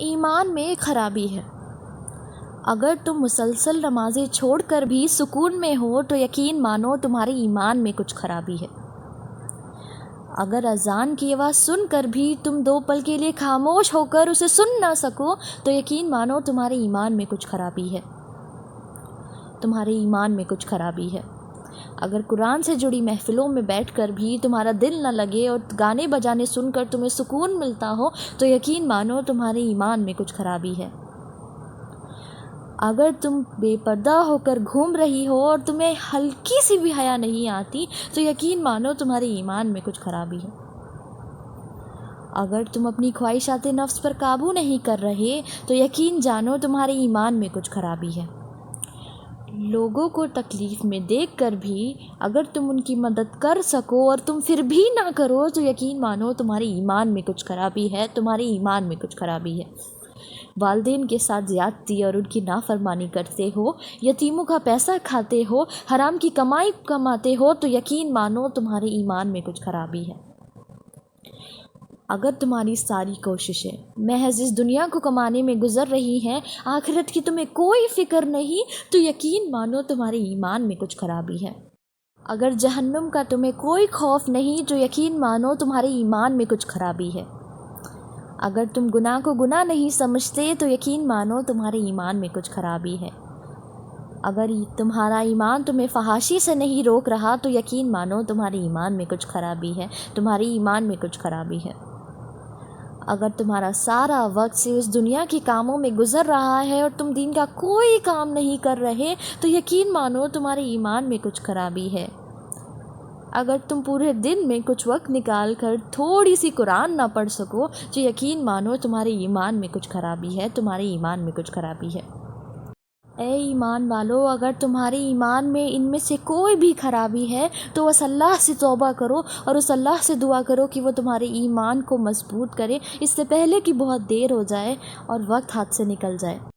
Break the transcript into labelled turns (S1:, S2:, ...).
S1: ایمان میں خرابی ہے۔ اگر تم مسلسل نمازیں چھوڑ کر بھی سکون میں ہو تو یقین مانو تمہارے ایمان میں کچھ خرابی ہے۔ اگر اذان کی آواز سن کر بھی تم 2 پل کے لیے خاموش ہو کر اسے سن نہ سکو تو یقین مانو تمہارے ایمان میں کچھ خرابی ہے، تمہارے ایمان میں کچھ خرابی ہے۔ اگر قرآن سے جڑی محفلوں میں بیٹھ کر بھی تمہارا دل نہ لگے اور گانے بجانے سن کر تمہیں سکون ملتا ہو تو یقین مانو تمہارے ایمان میں کچھ خرابی ہے۔ اگر تم بے پردہ ہو کر گھوم رہی ہو اور تمہیں ہلکی سی بھی حیا نہیں آتی تو یقین مانو تمہارے ایمان میں کچھ خرابی ہے۔ اگر تم اپنی خواہشات نفس پر قابو نہیں کر رہے تو یقین جانو تمہارے ایمان میں کچھ خرابی ہے۔ لوگوں کو تکلیف میں دیکھ کر بھی اگر تم ان کی مدد کر سکو اور تم پھر بھی نہ کرو تو یقین مانو تمہارے ایمان میں کچھ خرابی ہے، تمہارے ایمان میں کچھ خرابی ہے۔ والدین کے ساتھ زیادتی اور ان کی نافرمانی کرتے ہو، یتیموں کا پیسہ کھاتے ہو، حرام کی کمائی کماتے ہو تو یقین مانو تمہارے ایمان میں کچھ خرابی ہے۔ اگر تمہاری ساری کوششیں محض اس دنیا کو کمانے میں گزر رہی ہیں، آخرت کی تمہیں کوئی فکر نہیں تو یقین مانو تمہارے ایمان میں کچھ خرابی ہے۔ اگر جہنم کا تمہیں کوئی خوف نہیں تو یقین مانو تمہارے ایمان میں کچھ خرابی ہے۔ اگر تم گناہ کو گناہ نہیں سمجھتے تو یقین مانو تمہارے ایمان میں کچھ خرابی ہے۔ اگر تمہارا ایمان تمہیں فحاشی سے نہیں روک رہا تو یقین مانو تمہارے ایمان میں کچھ خرابی ہے، تمہارے ایمان میں کچھ خرابی ہے۔ اگر تمہارا سارا وقت صرف اس دنیا کے کاموں میں گزر رہا ہے اور تم دین کا کوئی کام نہیں کر رہے تو یقین مانو تمہارے ایمان میں کچھ خرابی ہے۔ اگر تم پورے دن میں کچھ وقت نکال کر تھوڑی سی قرآن نہ پڑھ سکو تو یقین مانو تمہارے ایمان میں کچھ خرابی ہے، تمہارے ایمان میں کچھ خرابی ہے۔ اے ایمان والو، اگر تمہارے ایمان میں ان میں سے کوئی بھی خرابی ہے تو اس اللہ سے توبہ کرو اور اس اللہ سے دعا کرو کہ وہ تمہارے ایمان کو مضبوط کرے، اس سے پہلے کہ بہت دیر ہو جائے اور وقت ہاتھ سے نکل جائے۔